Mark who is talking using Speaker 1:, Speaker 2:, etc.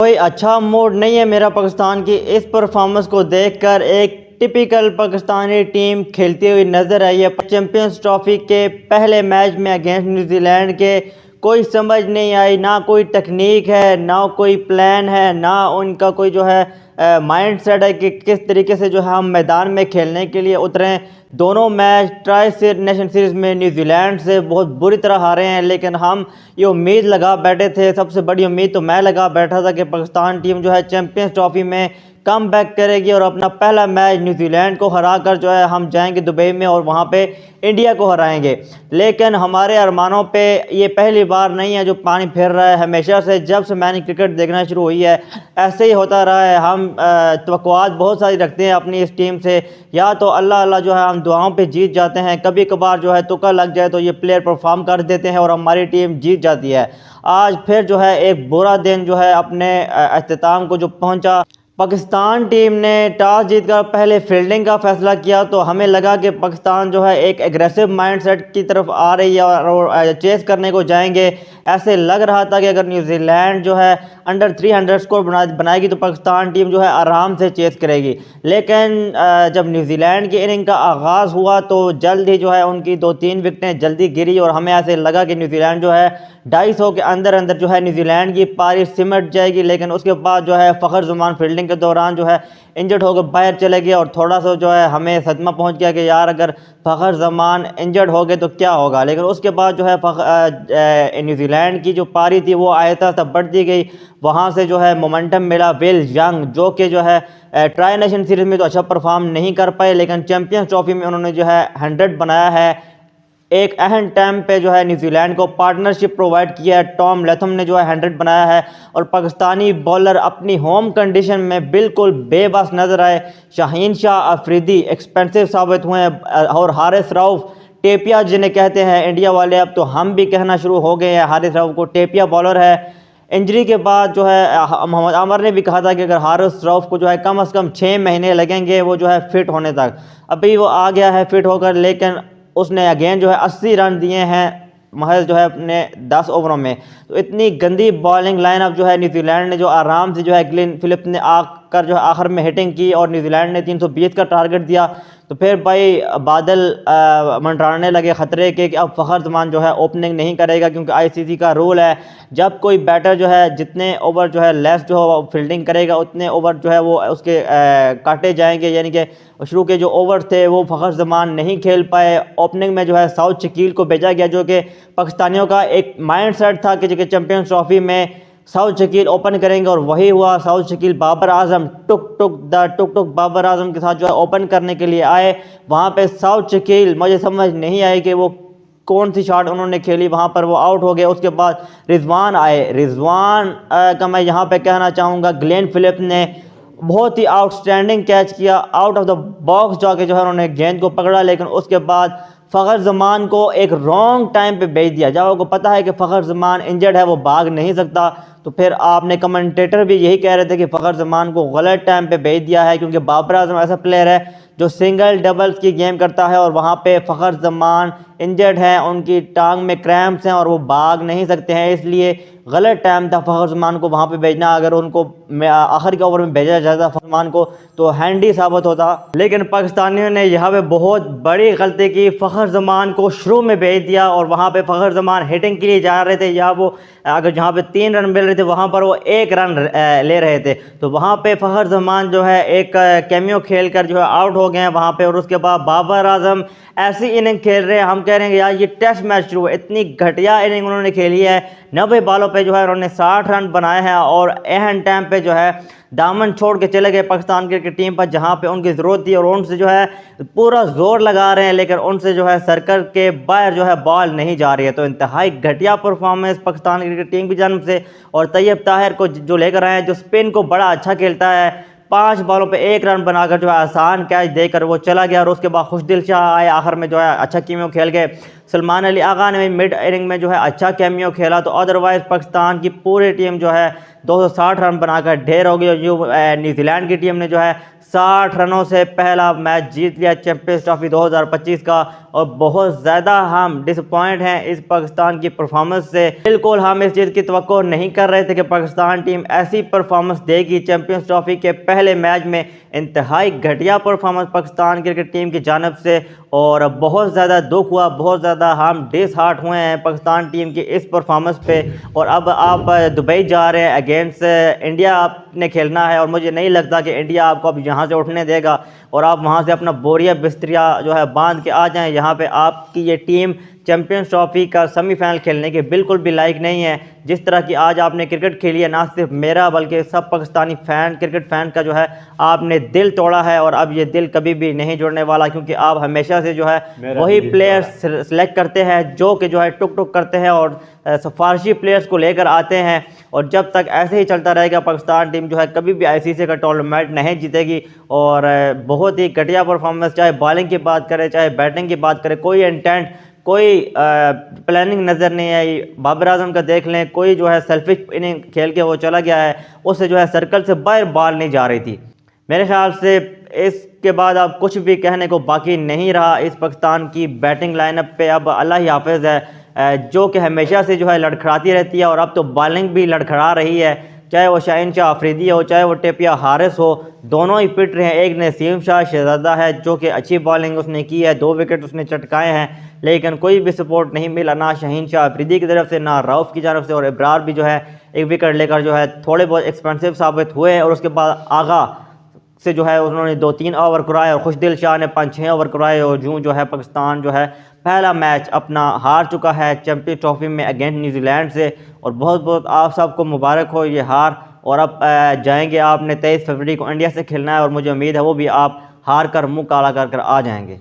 Speaker 1: कोई अच्छा मूड नहीं है मेरा पाकिस्तान की इस परफॉर्मेंस को देखकर। एक टिपिकल पाकिस्तानी टीम खेलती हुई नजर आई है चैंपियंस ट्रॉफी के पहले मैच में अगेंस्ट न्यूजीलैंड के। कोई समझ नहीं आई, ना कोई टेक्निक है, ना कोई प्लान है, ना उनका कोई जो है माइंड सेट है कि किस तरीके से जो है हम मैदान में खेलने के लिए उतरें। दोनों मैच ट्राई नेशन सीरीज़ में न्यूजीलैंड से बहुत बुरी तरह हारे हैं, लेकिन हम ये उम्मीद लगा बैठे थे, सबसे बड़ी उम्मीद तो मैं लगा बैठा था कि पाकिस्तान टीम जो है चैंपियंस ट्रॉफी में कम बैक करेगी और अपना पहला मैच न्यूजीलैंड को हरा कर जो है हम जाएंगे दुबई में और वहाँ पे इंडिया को हराएंगे। लेकिन हमारे अरमानों पे ये पहली बार नहीं है जो पानी फेर रहा है। हमेशा से जब से मैंने क्रिकेट देखना शुरू हुई है ऐसे ही होता रहा है। हम तवक्कुआत बहुत सारी रखते हैं अपनी इस टीम से, या तो अल्लाह अल्लाह जो है हम दुआओं पे जीत जाते हैं, कभी कभार जो है तुक्का लग जाए तो ये प्लेयर परफॉर्म कर देते हैं और हमारी टीम जीत जाती है। आज फिर जो है एक बुरा दिन जो है अपने अख्ताम को जो पहुंचा। पाकिस्तान टीम ने टॉस जीतकर पहले फील्डिंग का फैसला किया, तो हमें लगा कि पाकिस्तान जो है एक एग्रेसिव माइंडसेट की तरफ आ रही है और चेस करने को जाएंगे। ऐसे लग रहा था कि अगर न्यूजीलैंड जो है अंडर 300 स्कोर बनाएगी तो पाकिस्तान टीम जो है आराम से चेस करेगी। लेकिन जब न्यूजीलैंड की इनिंग का आगाज़ हुआ तो जल्द ही जो है उनकी 2-3 विकेटें जल्दी गिरी और हमें ऐसे लगा कि न्यूजीलैंड जो है 250 के अंदर अंदर जो है न्यूजीलैंड की पारी सिमट जाएगी। लेकिन उसके बाद जो है फ़खर जमान फील्डिंग के दौरान जो है इंजर्ड होकर बाहर चले गए और थोड़ा सा जो है हमें सदमा पहुंच गया कि यार अगर फ़खर जमान इंजर्ड हो गए तो क्या होगा। लेकिन उसके बाद जो है न्यूजीलैंड की जो पारी थी वो आहिस्ता तब बढ़ती गई। वहाँ से जो है मोमेंटम मिला विल यंग, जो कि जो है ट्राई नेशन सीरीज़ में तो अच्छा परफॉर्म नहीं कर पाए, लेकिन चैंपियंस ट्रॉफी में उन्होंने जो है 100 बनाया है। एक अहम टाइम पे जो है न्यूजीलैंड को पार्टनरशिप प्रोवाइड किया है। टॉम लैथम ने जो है 100 बनाया है और पाकिस्तानी बॉलर अपनी होम कंडीशन में बिल्कुल बेबस नजर आए। शाहीन शाह अफरीदी एक्सपेंसिव साबित हुए हैं और हारिस रऊफ टेपिया जिन्हें कहते हैं इंडिया वाले, अब तो हम भी कहना शुरू हो गए हैं हारिस रऊफ को टेपिया बॉलर है। इंजरी के बाद जो है मोहम्मद आमर ने भी कहा था कि अगर हारिस रऊफ को जो है कम से कम 6 महीने लगेंगे वो जो है फिट होने तक। अभी वो आ गया है फिट होकर, लेकिन उसने अगेन जो है 80 रन दिए हैं महज जो है अपने 10 ओवरों में। तो इतनी गंदी बॉलिंग लाइनअप जो है न्यूजीलैंड ने जो आराम से जो है ग्लेन फिलिप्स ने आकर जो है आखिर में हिटिंग की और न्यूजीलैंड ने 320 का टारगेट दिया। तो फिर भाई बादल मंडराने लगे ख़तरे के कि अब फ़खर जमान जो है ओपनिंग नहीं करेगा, क्योंकि आईसीसी का रूल है जब कोई बैटर जो है जितने ओवर जो है लेस जो है फील्डिंग करेगा उतने ओवर जो है वो उसके काटे जाएंगे। यानी कि शुरू के जो ओवर थे वो फ़खर जमान नहीं खेल पाए। ओपनिंग में जो है साउथ शकील को भेजा गया, जो कि पाकिस्तानियों का एक माइंड सेट था कि जो चैंपियंस ट्रॉफी में साउथ शकील ओपन करेंगे, और वही हुआ। साउथ शकील बाबर आजम टुक बाबर आजम के साथ जो है ओपन करने के लिए आए। वहाँ पे साउथ शकील मुझे समझ नहीं आई कि वो कौन सी शॉट उन्होंने खेली, वहाँ पर वो आउट हो गए। उसके बाद रिजवान आए। रिजवान का मैं यहाँ पे कहना चाहूँगा ग्लेन फिलिप्स ने बहुत ही आउटस्टैंडिंग कैच किया, आउट ऑफ द बॉक्स जाके जो है उन्होंने गेंद को पकड़ा। लेकिन उसके बाद फ़खर जमान को एक रॉन्ग टाइम पे भेज दिया। जब आपको पता है कि फ़खर जमान इंजर्ड है, वो भाग नहीं सकता, तो फिर आपने कमेंटेटर भी यही कह रहे थे कि फ़खर जमान को गलत टाइम पे भेज दिया है, क्योंकि बाबर आजम ऐसा प्लेयर है जो सिंगल डबल्स की गेम करता है और वहाँ पे फ़खर जमान इंजर्ड है, उनकी टांग में क्रैम्प्स हैं और वो भाग नहीं सकते हैं, इसलिए गलत टाइम था फ़खर जमान को वहाँ पे भेजना। अगर उनको आखिर के ओवर में भेजा जाता फ़खर जमान को तो हैंडी साबित होता। लेकिन पाकिस्तानियों ने यहाँ पे बहुत बड़ी गलती की, फ़खर जमान को शुरू में भेज दिया और वहाँ पे फ़खर जमान हिटिंग के लिए जा रहे थे, या वो अगर जहाँ पे 3 रन मिल रहे थे वहाँ पर वो 1 रन ले रहे थे। तो वहाँ पे फ़खर जमान जो है एक कैमियो खेल कर जो है आउट हो गए हैं वहाँ पे। और उसके बाद बाबर आजम ऐसी इनिंग खेल रहे हैं, हम कह रहे हैं यार ये टेस्ट मैच शुरू है, इतनी घटिया इनिंग उन्होंने खेली है। 90 बॉलों पे जो है उन्होंने 60 रन बनाए हैं और अहम टाइम पे जो है दामन छोड़ के चले गए पाकिस्तान क्रिकेट टीम पर, जहां पे उनकी ज़रूरत थी, और उनसे जो है पूरा जोर लगा रहे हैं, लेकिन उनसे जो है सर्कल के बाहर जो है बॉल नहीं जा रही है। तो इंतहाई घटिया परफॉर्मेंस पाकिस्तान क्रिकेट टीम की जानब से। और तैयब ताहिर को जो लेकर आए हैं, जो स्पिन को बड़ा अच्छा खेलता है, 5 बॉलों पे 1 रन बनाकर जो है आसान कैच देकर वो चला गया। और उसके बाद खुशदिल शाह आए आखिर में जो है अच्छा कीमियो खेल गए। सलमान अली आगा ने मिड इनिंग में जो है अच्छा कैमियो खेला। तो अदरवाइज़ पाकिस्तान की पूरी टीम जो है 260 रन बनाकर ढेर हो गई। जो न्यूजीलैंड की टीम ने जो है 60 रनों से पहला मैच जीत लिया चैंपियंस ट्रॉफी 2025 का। और बहुत ज़्यादा हम डिसअपॉइंट हैं इस पाकिस्तान की परफॉर्मेंस से। बिल्कुल हम इस चीज़ की तवक्को नहीं कर रहे थे कि पाकिस्तान टीम ऐसी परफॉर्मेंस देगी चैंपियंस ट्रॉफी के पहले मैच में। इंतहाई घटिया परफॉर्मेंस पाकिस्तान क्रिकेट टीम की जानब से, और बहुत ज़्यादा दुख हुआ, बहुत ज़्यादा हम डिसहार्ट हुए हैं पाकिस्तान टीम की इस परफॉर्मेंस पे। और अब आप दुबई जा रहे हैं, अगेंस्ट इंडिया आपने खेलना है, और मुझे नहीं लगता कि इंडिया आपको अब यहाँ से उठने देगा और आप वहाँ से अपना बोरिया बिस्तरिया जो है बांध के आ जाएं यहाँ पे। आपकी ये टीम चैंपियंस ट्रॉफी का सेमीफाइनल खेलने के बिल्कुल भी लायक नहीं है। जिस तरह की आज आपने क्रिकेट खेली है, ना सिर्फ मेरा बल्कि सब पाकिस्तानी फ़ैन, क्रिकेट फ़ैन का जो है आपने दिल तोड़ा है। और अब ये दिल कभी भी नहीं जुड़ने वाला, क्योंकि आप हमेशा से जो है वही प्लेयर्स सेलेक्ट करते हैं जो कि जो है टुक टुक करते हैं और सिफारशी प्लेयर्स को लेकर आते हैं। और जब तक ऐसे ही चलता रहेगा पाकिस्तान टीम जो है कभी भी आईसीसी का टूर्नामेंट नहीं जीतेगी। और बहुत ही घटिया परफॉर्मेंस, चाहे बॉलिंग की बात करें चाहे बैटिंग की बात करें, कोई इंटेंट, कोई प्लानिंग नज़र नहीं आई। बाबर आजम का देख लें, कोई जो है सेल्फिश इनिंग खेल के वो चला गया है, उससे जो है सर्कल से बाहर बॉल नहीं जा रही थी। मेरे ख्याल से इसके बाद अब कुछ भी कहने को बाकी नहीं रहा इस पाकिस्तान की बैटिंग लाइनअप पे। अब अल्लाह ही हाफिज़ है, जो कि हमेशा से जो है लड़खड़ाती रहती है, और अब तो बॉलिंग भी लड़खड़ा रही है। चाहे वो शाहीन शाह अफरीदी हो, चाहे वो टेपिया हारिस हो, दोनों ही पिट रहे हैं। एक नसीम शाह शहजादा है जो कि अच्छी बॉलिंग उसने की है, 2 विकेट उसने चटकाए हैं, लेकिन कोई भी सपोर्ट नहीं मिला, ना शाहीन शाह अफरीदी की तरफ से ना रऊफ़ की तरफ से। और इब्रार भी जो है 1 विकेट लेकर जो है थोड़े बहुत एक्सपेंसिव साबित हुए हैं। और उसके बाद आगा से जो है उन्होंने 2-3 ओवर कराए, और खुशदिल शाह ने 5-6 ओवर कराए, और जो है पाकिस्तान जो है पहला मैच अपना हार चुका है चैंपियंस ट्रॉफी में अगेंस्ट न्यूजीलैंड से। और बहुत बहुत आप सबको मुबारक हो ये हार। और अब जाएंगे आपने 23 फरवरी को इंडिया से खेलना है, और मुझे उम्मीद है वो भी आप हार कर मुँह काला कर आ जाएंगे।